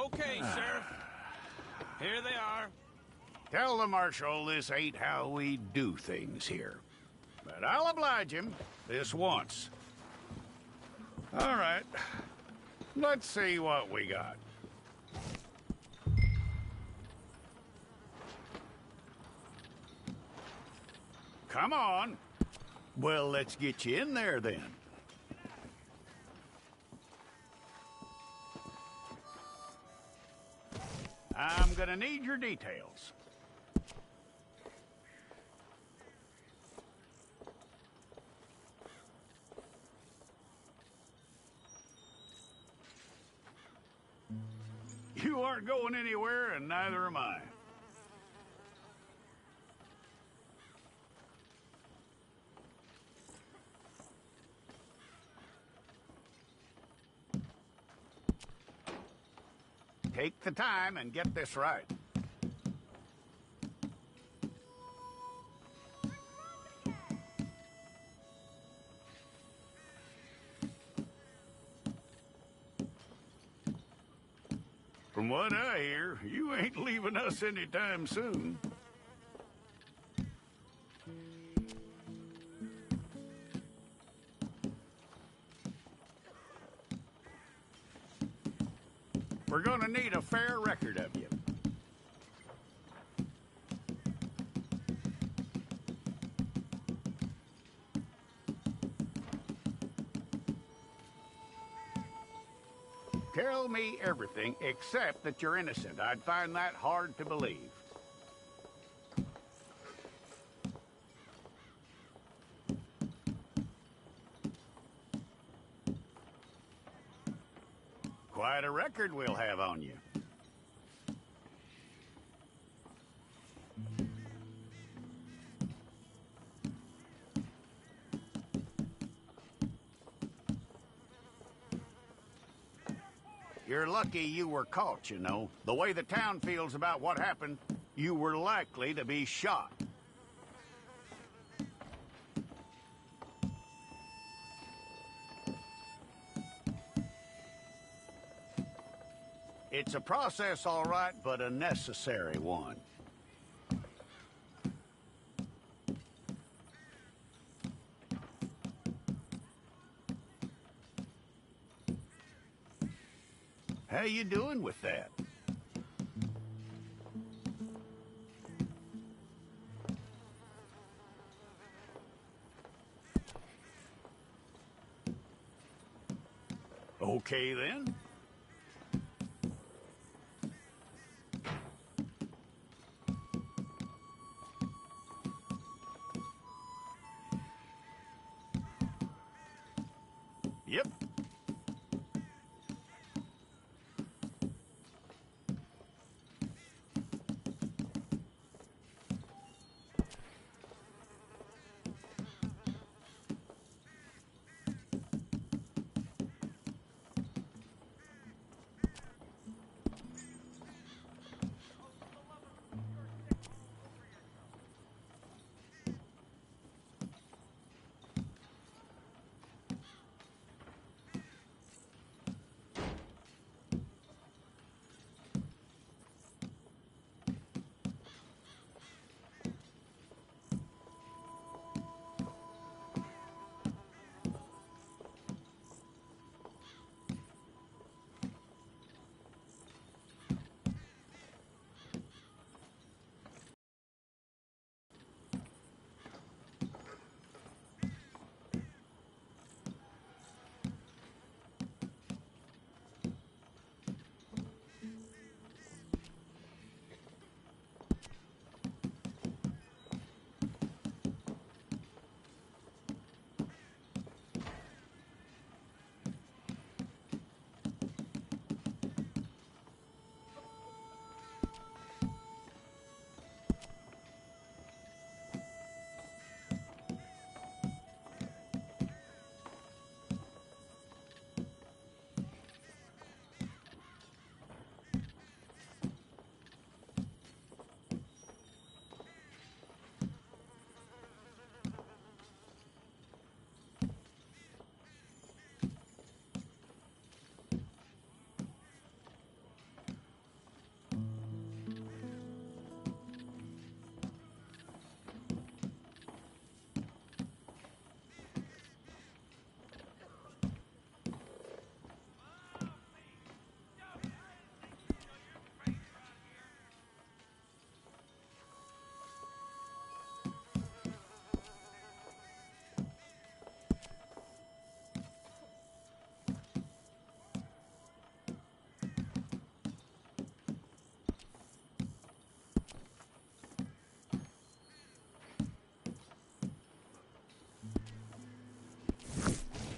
Okay, sir. Here they are. Tell the Marshal this ain't how we do things here. But I'll oblige him this once. All right. Let's see what we got. Come on. Well, let's get you in there then. I'm gonna need your details. You aren't going anywhere, and neither am I. Take the time and get this right. From what I hear, you ain't leaving us anytime soon. We're gonna need a fair record of you. Tell me everything except that you're innocent. I'd find that hard to believe. Quite a record we'll have on you. You're lucky you were caught, you know. The way the town feels about what happened, you were likely to be shot. It's a process, all right, but a necessary one. How you doing with that? Okay, then. Yep.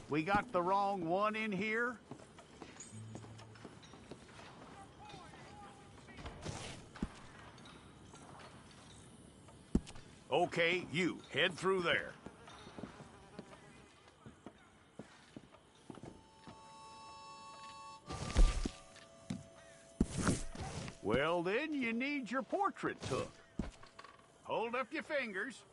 We got the wrong one in here? Okay, you, head through there. Well, then, you need your portrait took. Hold up your fingers.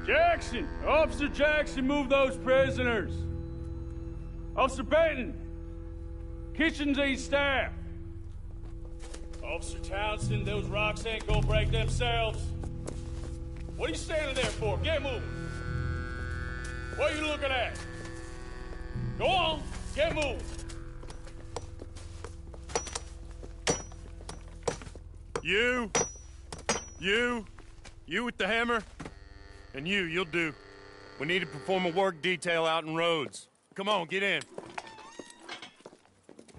Jackson! Officer Jackson, move those prisoners! Officer Benton! Kitchens aid staff! Officer Townsend, those rocks ain't gonna break themselves. What are you standing there for? Get moving! What are you looking at? Go on, get moving! You with the hammer? And you'll do. We need to perform a work detail out in Rhodes. Come on, get in.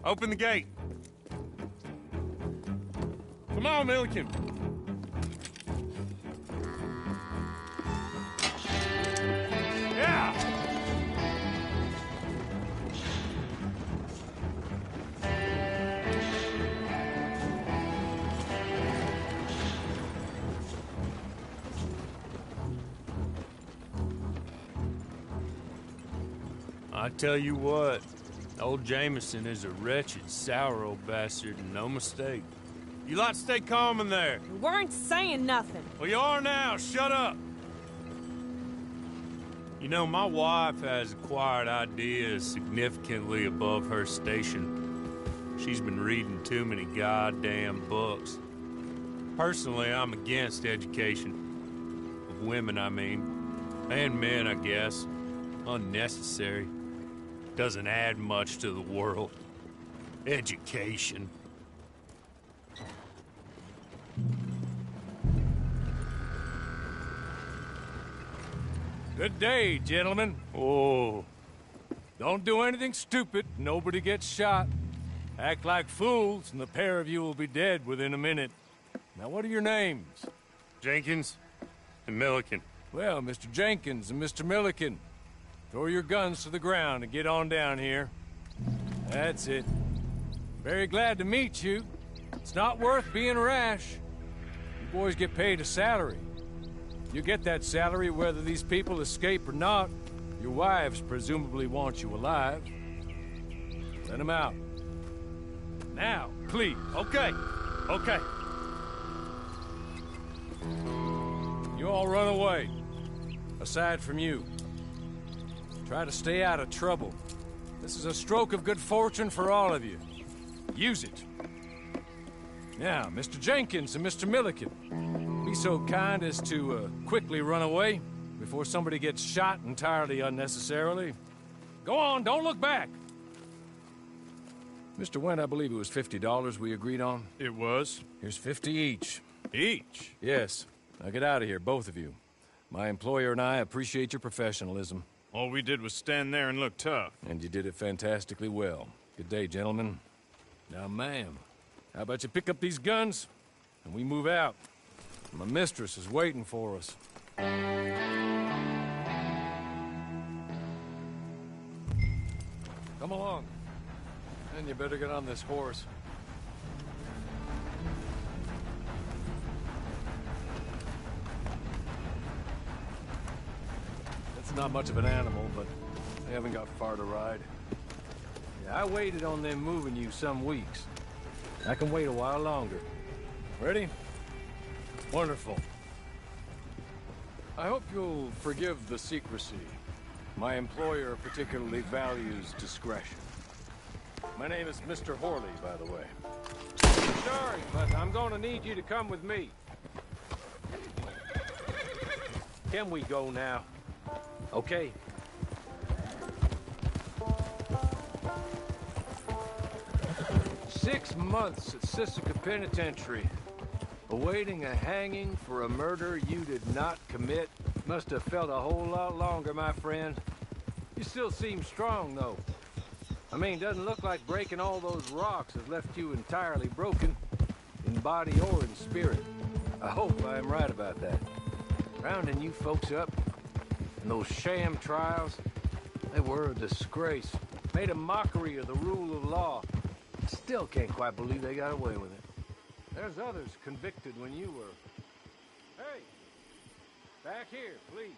Open the gate. Come on, Milliken. Yeah! I tell you what, old Jameson is a wretched, sour old bastard, and no mistake. You lot stay calm in there. We weren't saying nothing. Well, you are now. Shut up. You know, my wife has acquired ideas significantly above her station. She's been reading too many goddamn books. Personally, I'm against education. Of women, I mean. And men, I guess. Unnecessary. Doesn't add much to the world. Education. Good day, gentlemen. Oh, Don't do anything stupid. Nobody gets shot. Act like fools, and the pair of you will be dead within a minute. Now, what are your names? Jenkins and Milliken. Well, Mr. Jenkins and Mr. Milliken, throw your guns to the ground and get on down here. That's it. Very glad to meet you. It's not worth being rash. You boys get paid a salary. You get that salary whether these people escape or not. Your wives presumably want you alive. Let them out. Now, please. Okay. You all run away. Aside from you. Try to stay out of trouble. This is a stroke of good fortune for all of you. Use it. Now, Mr. Jenkins and Mr. Milliken, be so kind as to quickly run away before somebody gets shot entirely unnecessarily. Go on, don't look back. Mr. Wendt, I believe it was $50 we agreed on. It was. Here's 50 each. Each? Yes. Now get out of here, both of you. My employer and I appreciate your professionalism. All we did was stand there and look tough. And you did it fantastically well. Good day, gentlemen. Now, ma'am, how about you pick up these guns, and we move out? My mistress is waiting for us. Come along. And you better get on this horse. It's not much of an animal, but they haven't got far to ride. Yeah, I waited on them moving you some weeks. I can wait a while longer. Ready? Wonderful. I hope you'll forgive the secrecy. My employer particularly values discretion. My name is Mr. Horley, by the way. Sorry, but I'm gonna need you to come with me. Can we go now? Okay. "6 months at Sisika Penitentiary, awaiting a hanging for a murder you did not commit. Must have felt a whole lot longer, my friend. You still seem strong, though. I mean, doesn't look like breaking all those rocks has left you entirely broken, in body or in spirit. I hope I am right about that. Rounding you folks up, and those sham trials, they were a disgrace. Made a mockery of the rule of law. Still can't quite believe they got away with it. There's others convicted when you were. Hey, back here, please.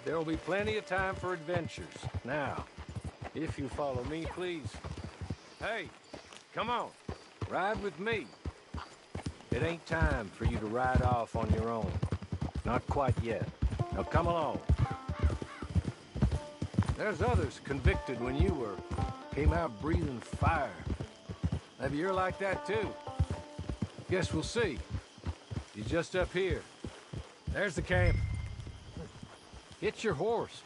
There will be plenty of time for adventures. Now, if you follow me, please. Hey, come on, ride with me. It ain't time for you to ride off on your own. Not quite yet. Now come along. There's others convicted when you were. Came out breathing fire. Maybe you're like that too. Guess we'll see. You're just up here. There's the camp. Hitch your horse.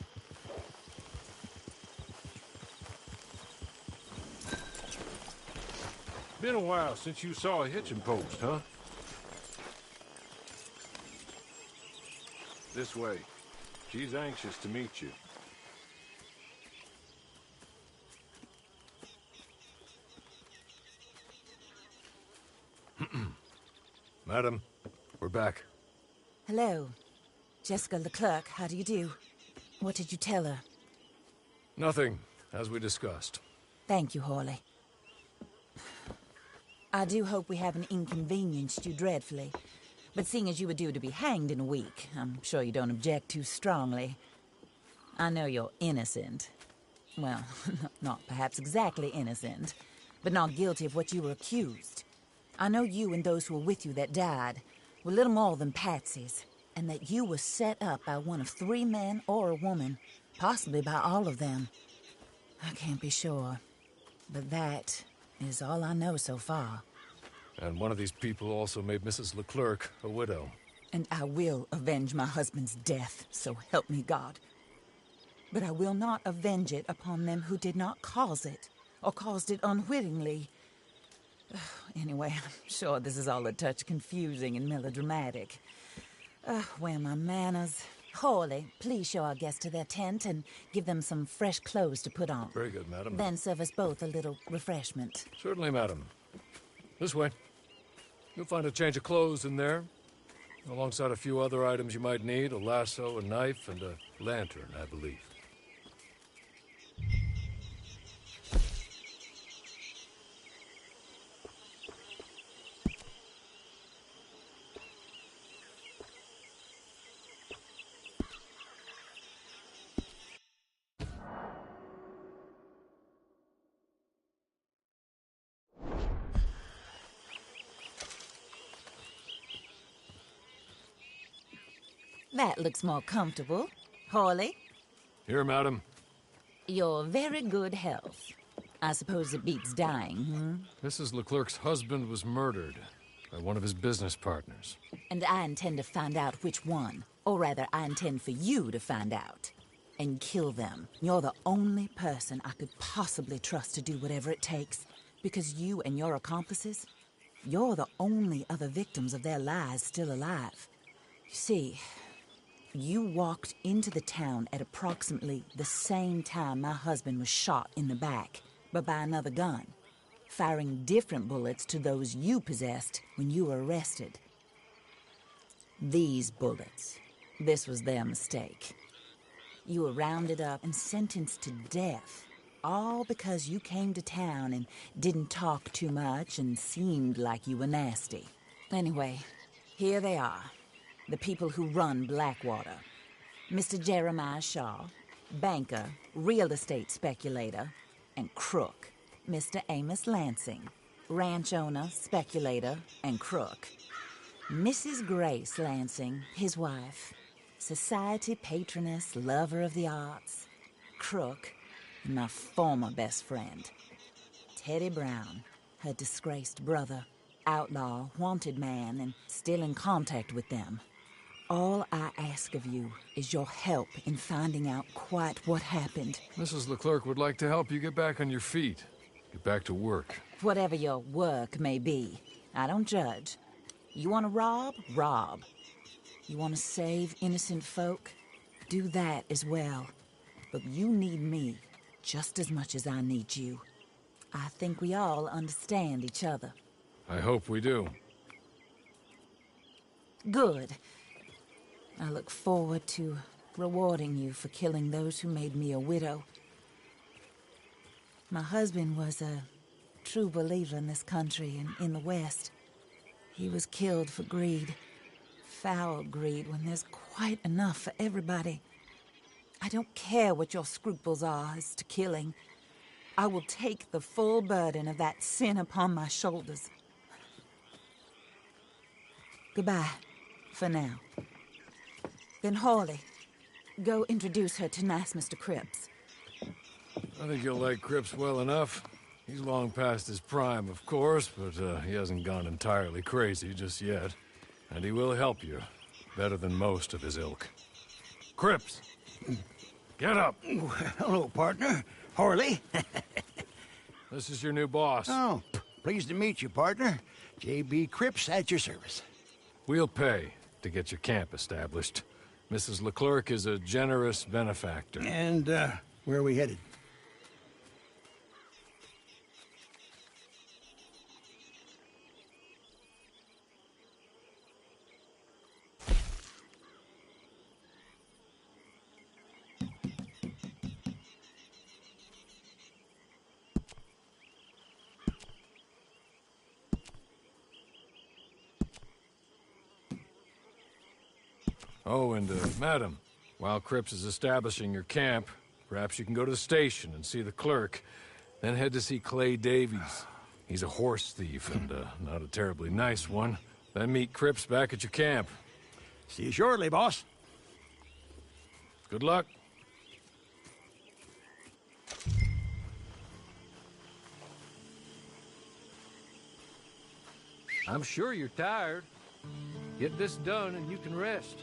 Been a while since you saw a hitching post, huh? This way. She's anxious to meet you. Madam, we're back. Hello. Jessica Leclerc, how do you do? What did you tell her? Nothing, as we discussed. Thank you, Horley. I do hope we haven't inconvenienced you dreadfully. But seeing as you were due to be hanged in a week, I'm sure you don't object too strongly. I know you're innocent. Well, not perhaps exactly innocent, but not guilty of what you were accused. I know you and those who were with you that died were little more than patsies, and that you were set up by one of 3 men or a woman, possibly by all of them. I can't be sure, but that is all I know so far. And one of these people also made Mrs. Leclerc a widow. And I will avenge my husband's death, so help me God. But I will not avenge it upon them who did not cause it, or caused it unwittingly. Anyway, I'm sure this is all a touch confusing and melodramatic. Where are my manners? Horley, please show our guests to their tent and give them some fresh clothes to put on. Very good, madam. Then serve us both a little refreshment. Certainly, madam. This way. You'll find a change of clothes in there, alongside a few other items you might need, a lasso, a knife, and a lantern, I believe. That looks more comfortable. Horley, Here, madam. your very good health. I suppose it beats dying, Mrs. Leclerc's husband was murdered by one of his business partners. And I intend to find out which one. Or rather, I intend for you to find out. And kill them. You're the only person I could possibly trust to do whatever it takes. Because you and your accomplices, you're the only other victims of their lies still alive. You see, you walked into the town at approximately the same time my husband was shot in the back, but by another gun, firing different bullets to those you possessed when you were arrested. These bullets, this was their mistake. You were rounded up and sentenced to death, All because you came to town and didn't talk too much and seemed like you were nasty. Anyway, here they are. The people who run Blackwater. Mr. Jeremiah Shaw, banker, real estate speculator, and crook. Mr. Amos Lansing, ranch owner, speculator, and crook. Mrs. Grace Lansing, his wife, society patroness, lover of the arts, crook, and my former best friend. Teddy Brown, her disgraced brother, outlaw, wanted man, and still in contact with them. All I ask of you is your help in finding out quite what happened. Mrs. Leclerc would like to help you get back on your feet. Get back to work. Whatever your work may be, I don't judge. You want to rob? Rob. You want to save innocent folk? Do that as well. But you need me just as much as I need you. I think we all understand each other. I hope we do. Good. I look forward to rewarding you for killing those who made me a widow. My husband was a true believer in this country and in the West. He was killed for greed. Foul greed when there's quite enough for everybody. I don't care what your scruples are as to killing. I will take the full burden of that sin upon my shoulders. Goodbye, for now. Then Hawley, go introduce her to nice Mr. Cripps. I think you'll like Cripps well enough. He's long past his prime, of course, but he hasn't gone entirely crazy just yet. And he will help you, better than most of his ilk. Cripps! Get up! Hello, partner. Harley. This is your new boss. Oh, pleased to meet you, partner. J.B. Cripps at your service. We'll pay to get your camp established. Mrs. Leclerc is a generous benefactor. And, where are we headed? Oh, and, madam, while Cripps is establishing your camp, perhaps you can go to the station and see the clerk, then head to see Clay Davies. He's a horse thief and, not a terribly nice one. Then meet Cripps back at your camp. See you shortly, boss. Good luck. I'm sure you're tired. Get this done and you can rest.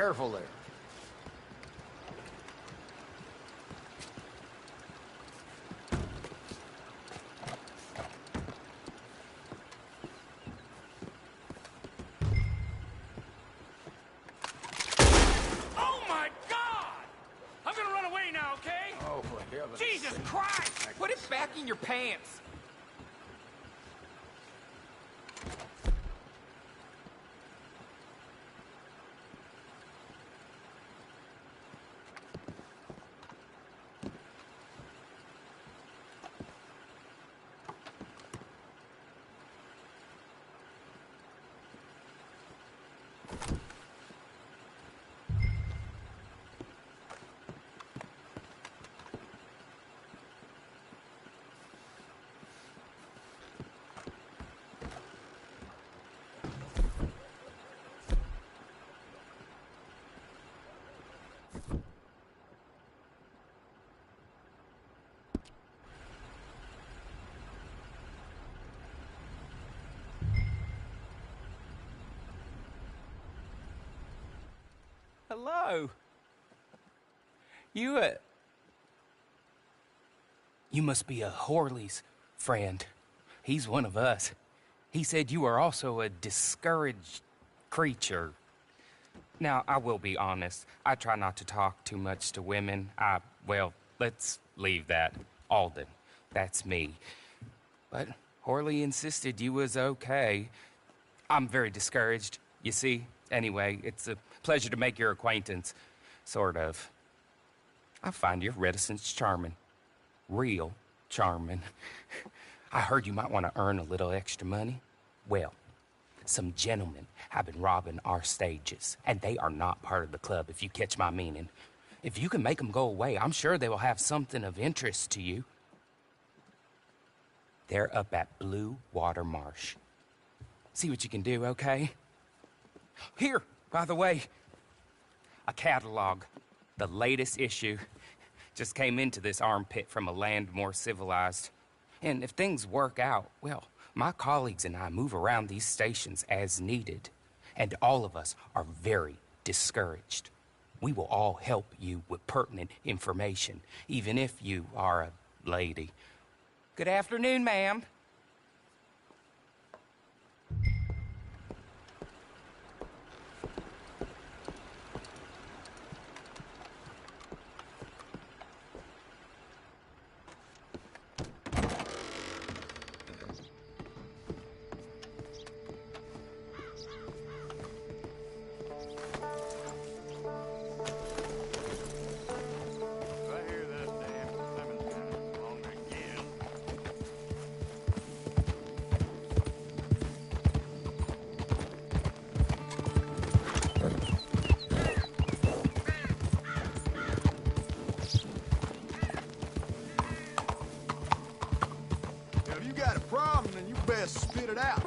Careful there. Oh my God! I'm gonna run away now, okay? Oh, for heaven's Jesus Christ! Put it back in your pants. Hello. You must be a Horley's friend. He's one of us. He said you are also a discouraged creature. Now, I will be honest. I try not to talk too much to women. Well, let's leave that. Alden, that's me. But Horley insisted you was okay. I'm very discouraged, you see. Anyway, it's a pleasure to make your acquaintance. Sort of. I find your reticence charming. Real charming. I heard you might want to earn a little extra money. Well, some gentlemen have been robbing our stages, and they are not part of the club, if you catch my meaning. If you can make them go away, I'm sure they will have something of interest to you. They're up at Blue Water Marsh. See what you can do, okay? Here, by the way, a catalog. The latest issue. Just came into this armpit from a land more civilized. And if things work out, well, my colleagues and I move around these stations as needed. And all of us are very discouraged. We will all help you with pertinent information, even if you are a lady. Good afternoon, ma'am. I hear that damn Clemens guy is along again. If you got a problem, then you best spit it out.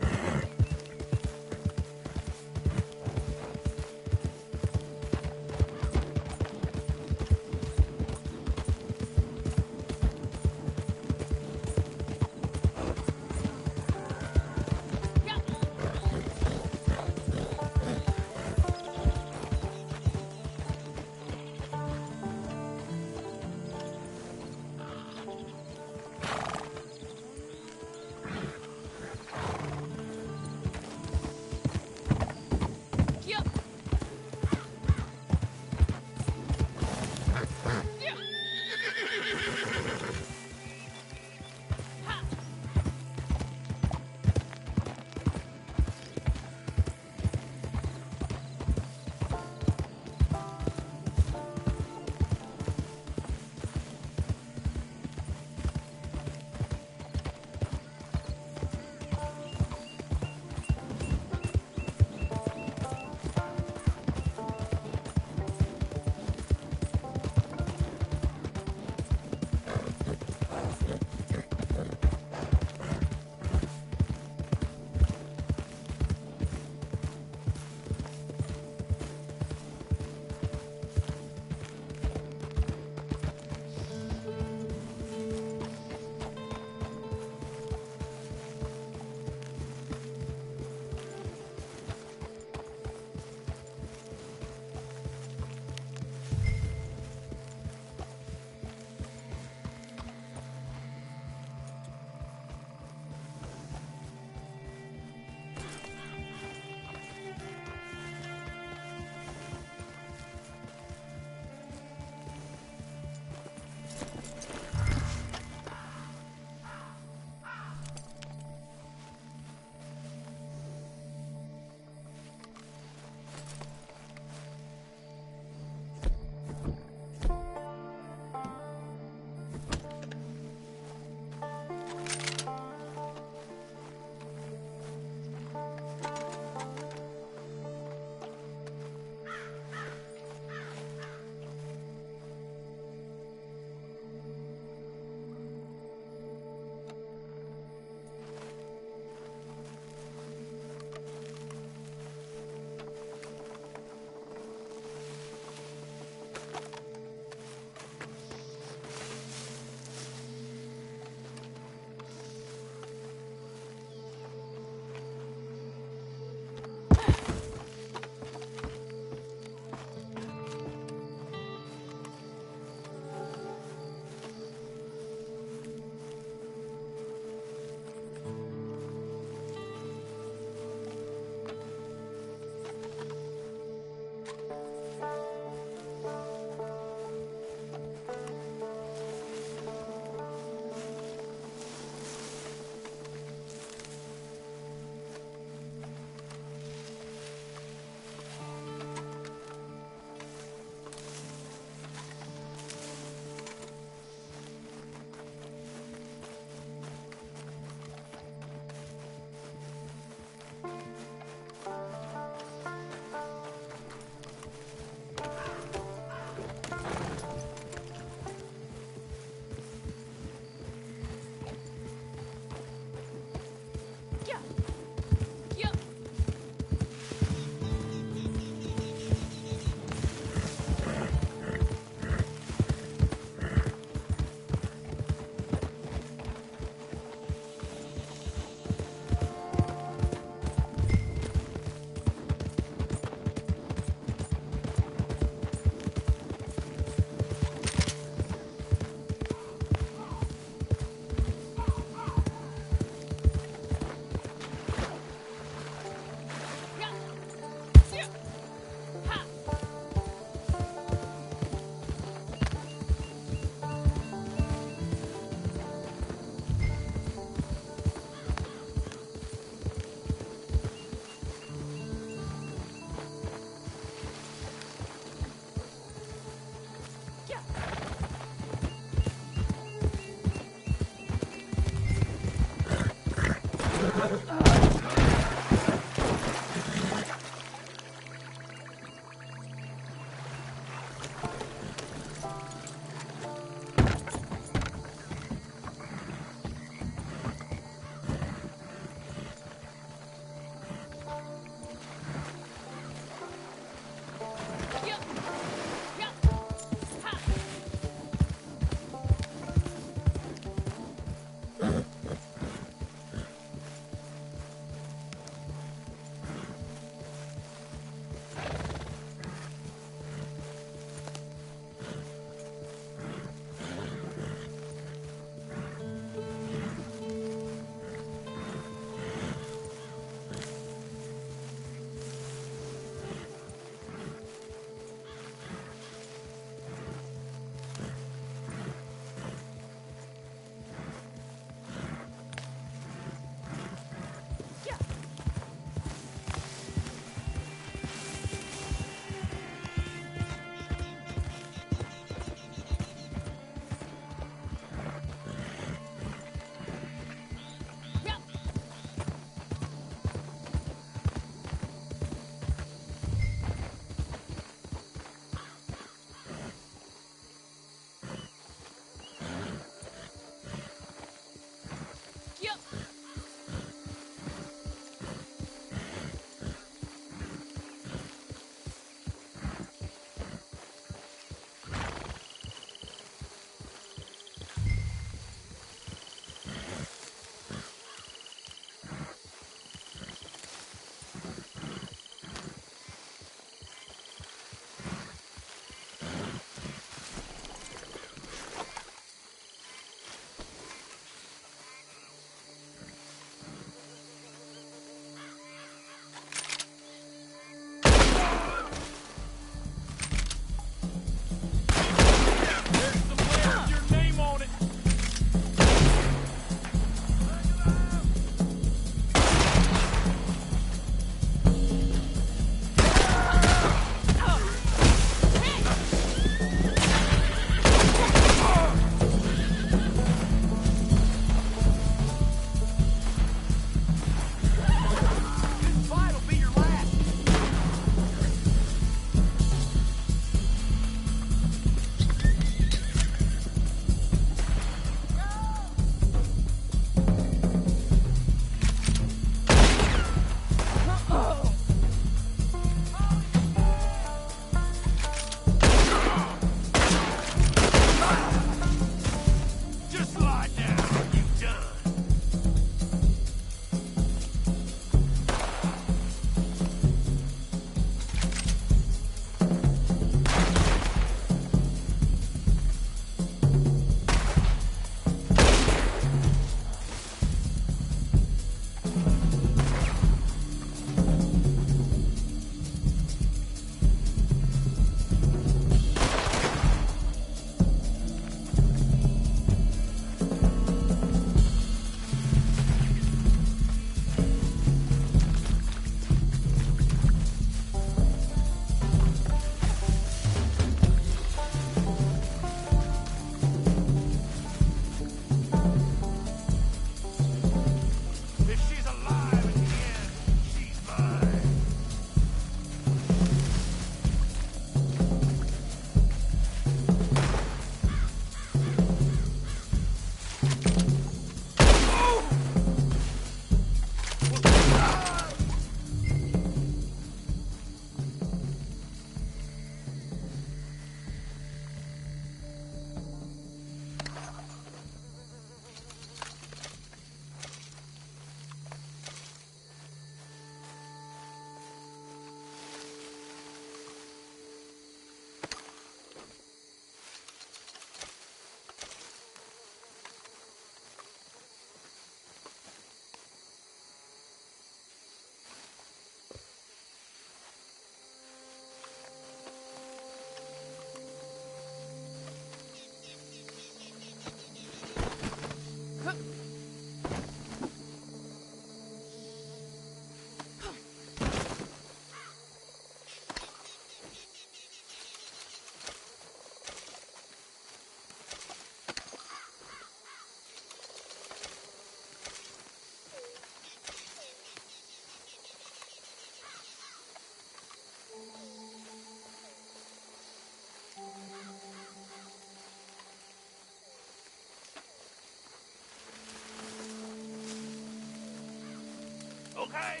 okay?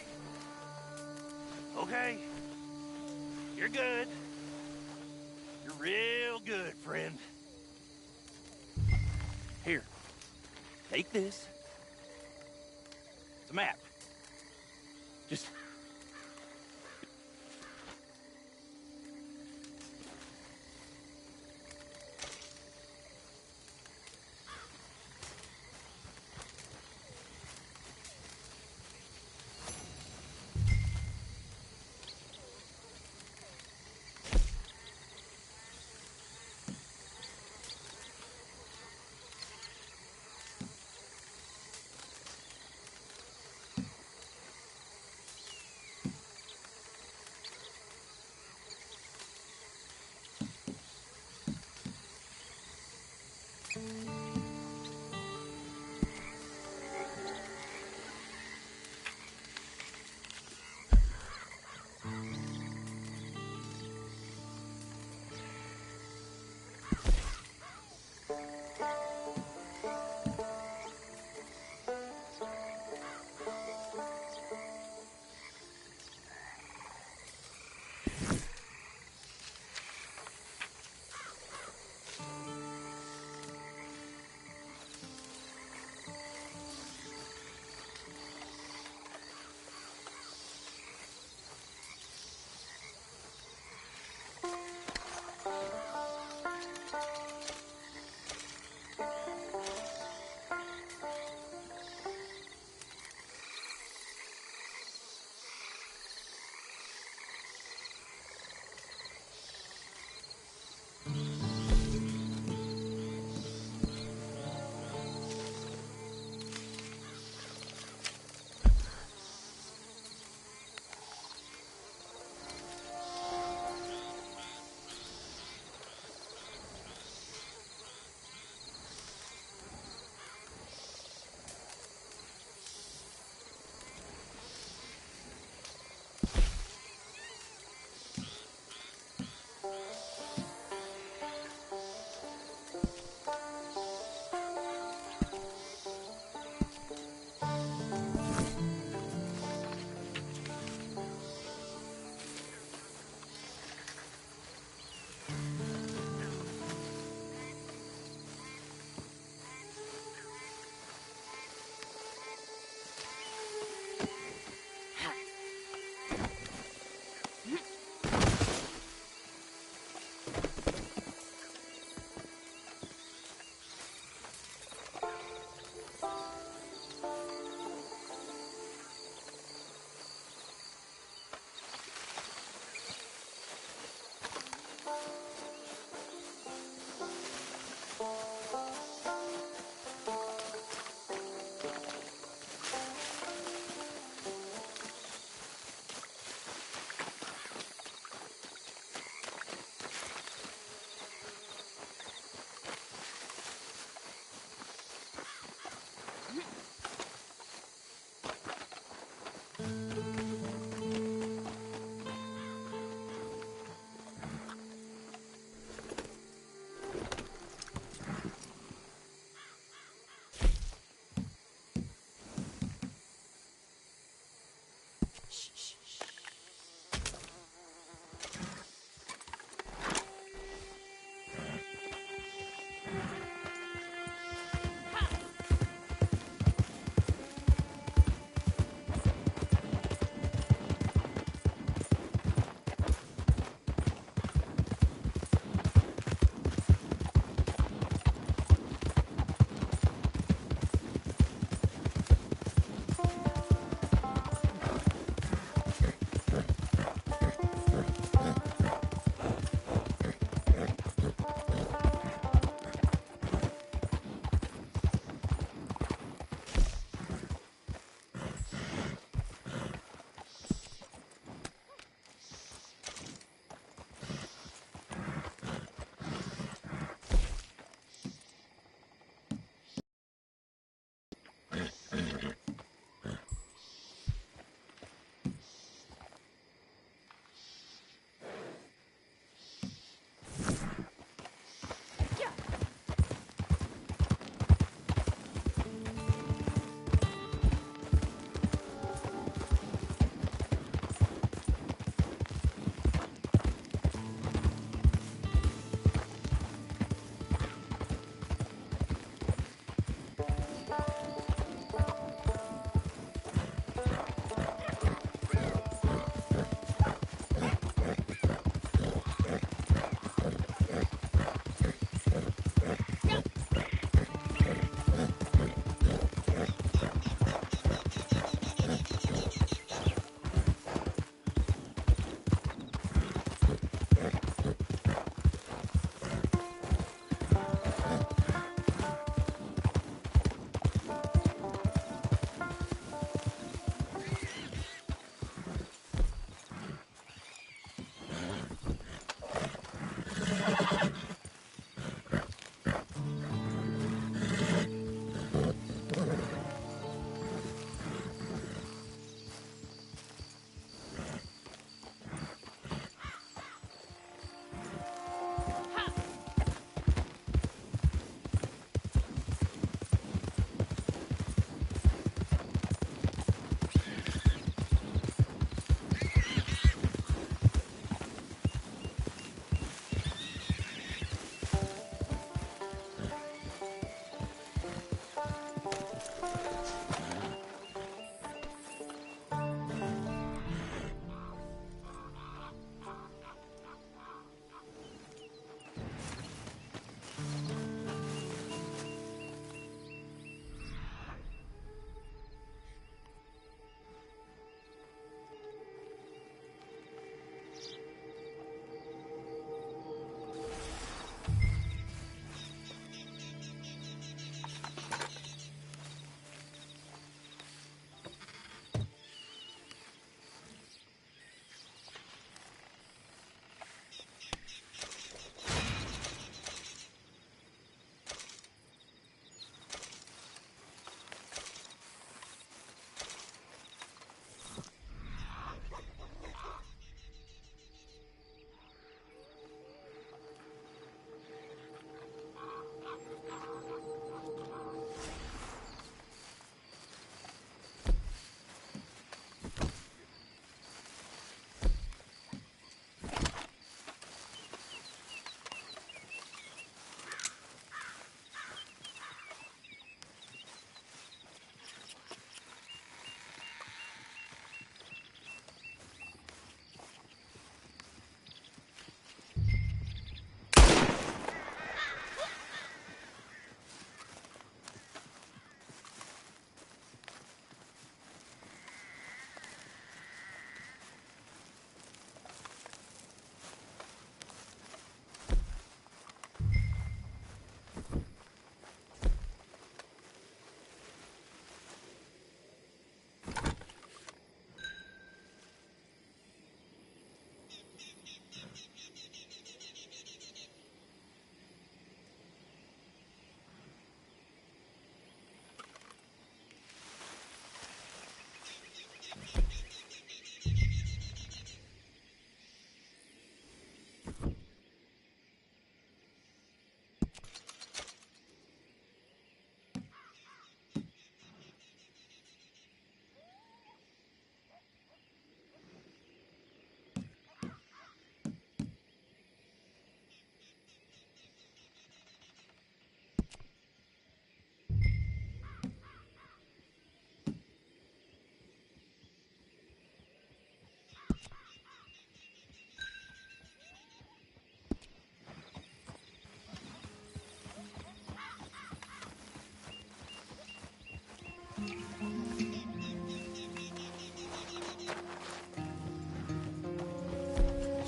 Okay. You're good. You're real good, friend. Here. Take this. It's a map. Just...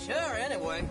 Sure, anyway.